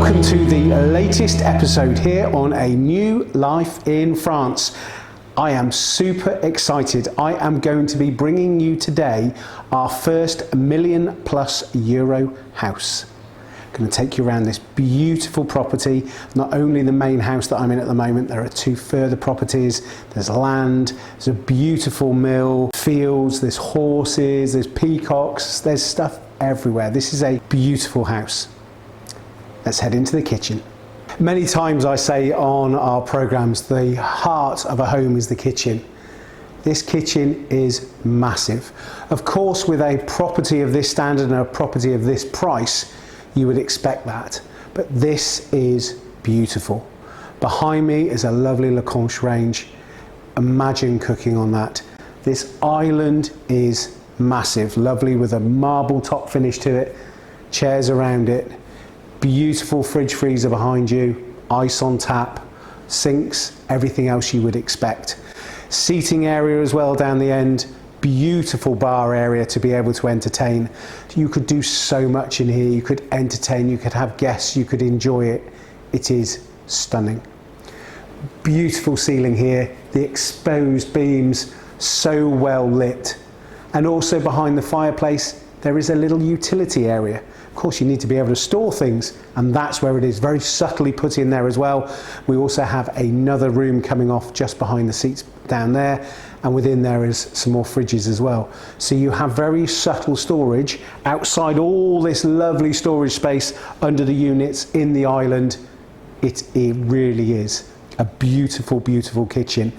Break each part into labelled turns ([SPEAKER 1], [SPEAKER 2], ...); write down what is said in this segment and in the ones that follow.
[SPEAKER 1] Welcome to the latest episode here on A New Life in France. I am super excited. I am going to be bringing you today our first €1 million+ house. I'm going to take you around this beautiful property. Not only the main house that I'm in at the moment, there are two further properties. There's land, there's a beautiful mill, fields, there's horses, there's peacocks, there's stuff everywhere. This is a beautiful house. Let's head into the kitchen. Many times I say on our programs, the heart of a home is the kitchen. This kitchen is massive. Of course, with a property of this standard and a property of this price, you would expect that. But this is beautiful. Behind me is a lovely Location range. Imagine cooking on that. This island is massive, lovely with a marble top finish to it, chairs around it. Beautiful fridge freezer behind you, ice on tap, sinks, everything else you would expect. Seating area as well down the end, beautiful bar area to be able to entertain. You could do so much in here. You could entertain, you could have guests, you could enjoy it. It is stunning. Beautiful ceiling here, the exposed beams, so well lit. And also behind the fireplace, there is a little utility area. Of course, you need to be able to store things, and that's where it is, very subtly put in there as well. We also have another room coming off just behind the seats down there, and within there is some more fridges as well. So you have very subtle storage outside all this lovely storage space under the units in the island. It really is a beautiful, beautiful kitchen.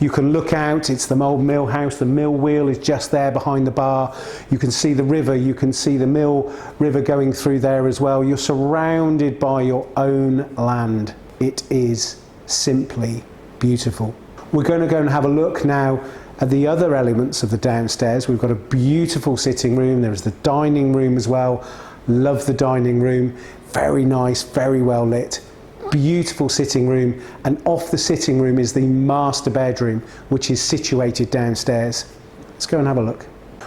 [SPEAKER 1] You can look out, it's the old mill house, the mill wheel is just there behind the bar. You can see the river, you can see the mill river going through there as well. You're surrounded by your own land. It is simply beautiful. We're going to go and have a look now at the other elements of the downstairs. We've got a beautiful sitting room, there's the dining room as well. Love the dining room, very nice, very well lit. Beautiful sitting room, and off the sitting room is the master bedroom, which is situated downstairs. Let's go and have a look.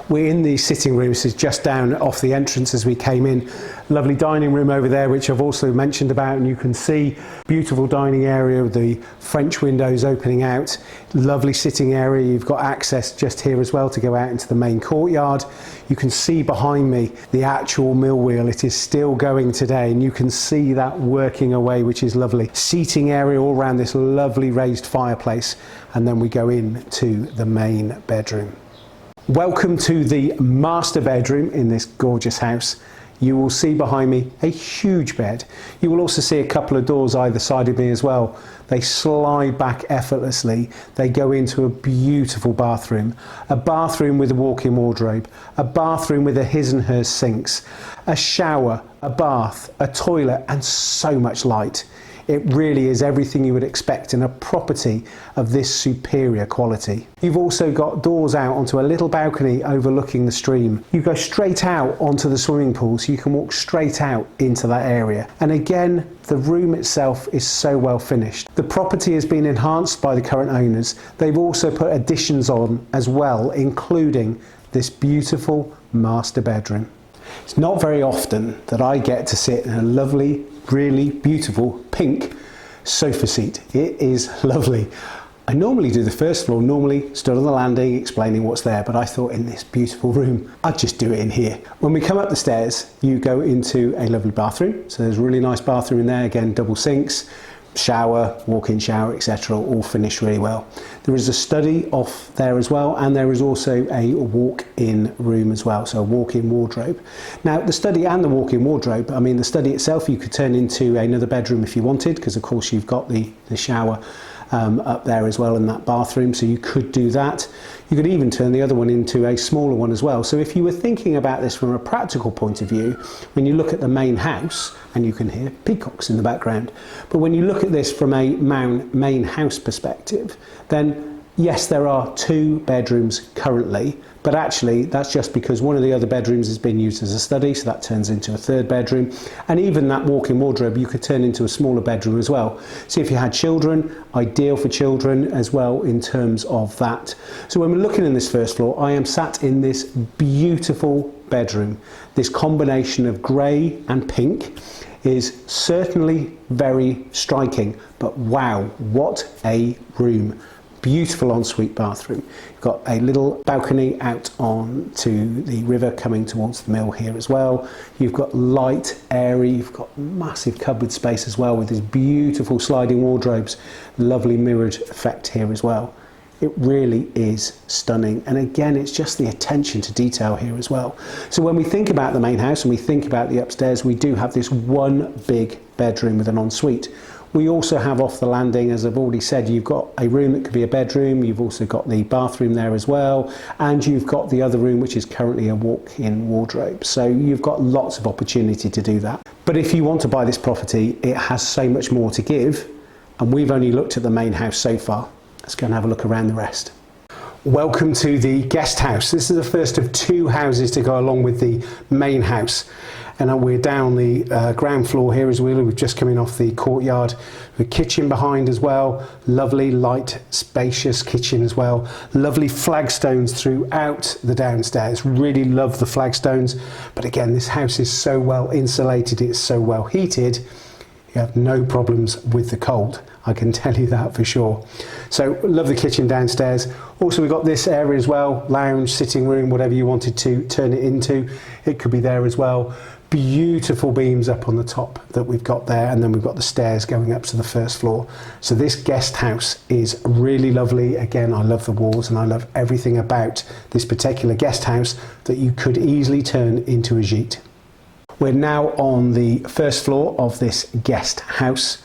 [SPEAKER 1] We're in the sitting room. This is just down off the entrance as we came in. Lovely dining room over there, which I've also mentioned about, and you can see beautiful dining area with the French windows opening out. Lovely sitting area. You've got access just here as well to go out into the main courtyard. You can see behind me the actual mill wheel. It is still going today, and you can see that working away, which is lovely. Seating area all around this lovely raised fireplace, and then we go into the main bedroom. Welcome to the master bedroom in this gorgeous house. You will see behind me a huge bed. You will also see a couple of doors either side of me as well. They slide back effortlessly. They go into a beautiful bathroom. A bathroom with a walk-in wardrobe. A bathroom with a his and hers sinks. A shower, a bath, a toilet, and so much light. It really is everything you would expect in a property of this superior quality. You've also got doors out onto a little balcony overlooking the stream. You go straight out onto the swimming pool, so you can walk straight out into that area. And again, the room itself is so well finished. The property has been enhanced by the current owners. They've also put additions on as well, including this beautiful master bedroom. It's not very often that I get to sit in a lovely, really beautiful pink sofa seat. It is lovely. I normally do the first floor, normally stood on the landing explaining what's there, but I thought in this beautiful room, I'd just do it in here. When we come up the stairs, you go into a lovely bathroom. So there's a really nice bathroom in there, again, double sinks, shower, walk-in shower, etc., all finished really well. There is a study off there as well, and there is also a walk-in room as well, so a walk-in wardrobe. Now, the study and the walk-in wardrobe, I mean, the study itself you could turn into another bedroom if you wanted, because of course you've got the shower up there as well in that bathroom, so you could do that. You could even turn the other one into a smaller one as well. So if you were thinking about this from a practical point of view, when you look at the main house, and you can hear peacocks in the background, but when you look at this from a main house perspective, then Yes, there are 2 bedrooms currently, but actually that's just because one of the other bedrooms has been used as a study, so that turns into a 3rd bedroom. And even that walk-in wardrobe you could turn into a smaller bedroom as well. So if you had children, ideal for children as well in terms of that. So when we're looking in this first floor, I am sat in this beautiful bedroom. This combination of grey and pink is certainly very striking, but wow, what a room. Beautiful ensuite bathroom. You've got a little balcony out onto the river coming towards the mill here as well. You've got light, airy, you've got massive cupboard space as well with these beautiful sliding wardrobes. Lovely mirrored effect here as well. It really is stunning. And again, it's just the attention to detail here as well. So when we think about the main house and we think about the upstairs, we do have this one big bedroom with an ensuite. We also have off the landing, as I've already said, you've got a room that could be a bedroom, you've also got the bathroom there as well, and you've got the other room which is currently a walk-in wardrobe. So you've got lots of opportunity to do that. But if you want to buy this property, it has so much more to give, and we've only looked at the main house so far. Let's go and have a look around the rest. Welcome to the guest house. This is the first of 2 houses to go along with the main house. And we're down the ground floor here as well. We've just come in off the courtyard. The kitchen behind as well. Lovely, light, spacious kitchen as well. Lovely flagstones throughout the downstairs. Really love the flagstones. But again, this house is so well insulated. It's so well heated. You have no problems with the cold. I can tell you that for sure. So love the kitchen downstairs. Also we've got this area as well. Lounge, sitting room, whatever you wanted to turn it into. It could be there as well. Beautiful beams up on the top that we've got there, and then we've got the stairs going up to the first floor. So this guest house is really lovely. Again, I love the walls and I love everything about this particular guest house that you could easily turn into a gîte. We're now on the first floor of this guest house.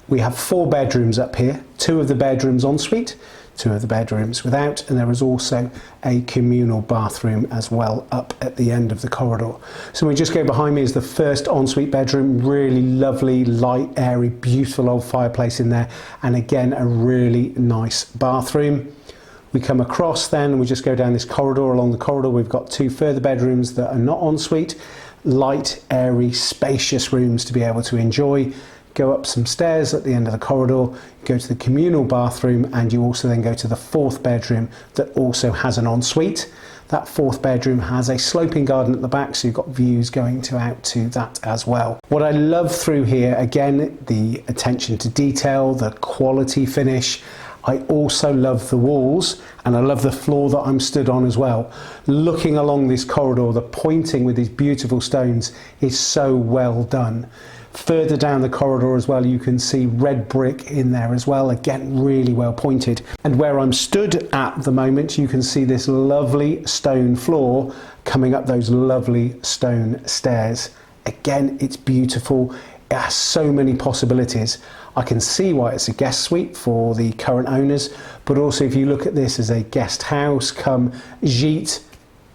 [SPEAKER 1] We have 4 bedrooms up here, 2 of the bedrooms en suite, 2 of the bedrooms without, and there is also a communal bathroom as well up at the end of the corridor. So we just go behind me is the first ensuite bedroom. Really lovely, light, airy, beautiful old fireplace in there, and again a really nice bathroom. We come across then, we just go down this corridor. Along the corridor we've got 2 further bedrooms that are not ensuite. Light, airy, spacious rooms to be able to enjoy. Go up some stairs at the end of the corridor, go to the communal bathroom, and you also then go to the 4th bedroom that also has an ensuite. That 4th bedroom has a sloping garden at the back, so you've got views going out to that as well. What I love through here, again, the attention to detail, the quality finish. I also love the walls, and I love the floor that I'm stood on as well. Looking along this corridor, the pointing with these beautiful stones is so well done. Further down the corridor as well, you can see red brick in there as well. Again, really well pointed. And where I'm stood at the moment, you can see this lovely stone floor coming up those lovely stone stairs. Again, it's beautiful. It has so many possibilities. I can see why it's a guest suite for the current owners, but also if you look at this as a guest house come gîte,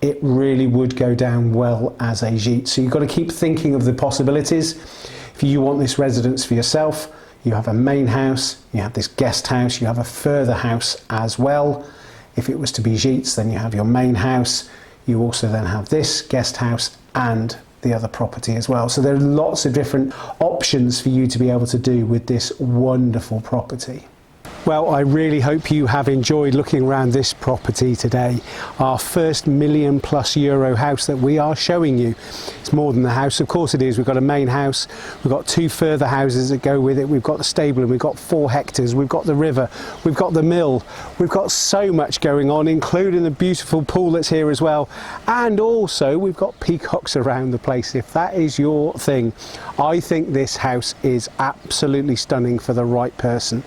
[SPEAKER 1] it really would go down well as a gîte. So you've got to keep thinking of the possibilities. If you want this residence for yourself, you have a main house, you have this guest house, you have a further house as well. If it was to be gîtes, then you have your main house. You also then have this guest house and the other property as well. So there are lots of different options for you to be able to do with this wonderful property. Well, I really hope you have enjoyed looking around this property today. Our first €1 million+ house that we are showing you. It's more than the house, of course it is. We've got a main house, we've got 2 further houses that go with it, we've got the stable, and we've got 4 hectares, we've got the river, we've got the mill, we've got so much going on, including the beautiful pool that's here as well, and also we've got peacocks around the place. If that is your thing, I think this house is absolutely stunning for the right person.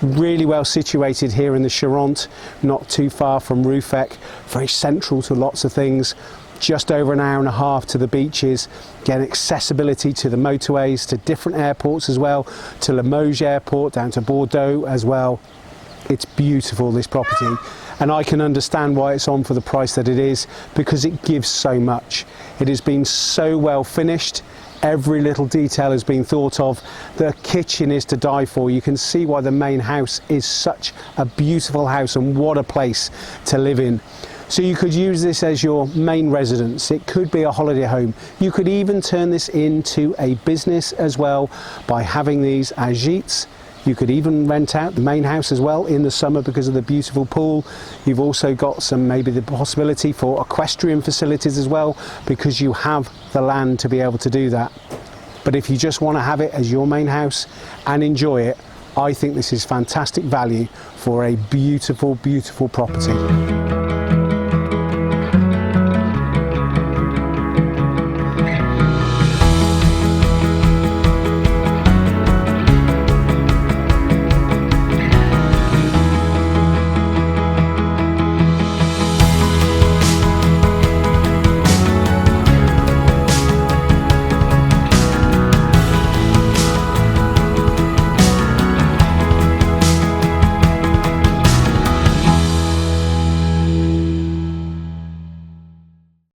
[SPEAKER 1] Really well situated here in the Charente, not too far from Ruffec, very central to lots of things, just over an hour and a half to the beaches, again accessibility to the motorways, to different airports as well, to Limoges Airport, down to Bordeaux as well. It's beautiful, this property. and I can understand why it's on for the price that it is, because it gives so much. It has been so well finished. Every little detail has been thought of. The kitchen is to die for. You can see why the main house is such a beautiful house, and what a place to live in. So you could use this as your main residence. It could be a holiday home. You could even turn this into a business as well by having these as gîtes. You could even rent out the main house as well in the summer because of the beautiful pool. You've also got maybe the possibility for equestrian facilities as well, because you have the land to be able to do that. But if you just want to have it as your main house and enjoy it, I think this is fantastic value for a beautiful, beautiful property.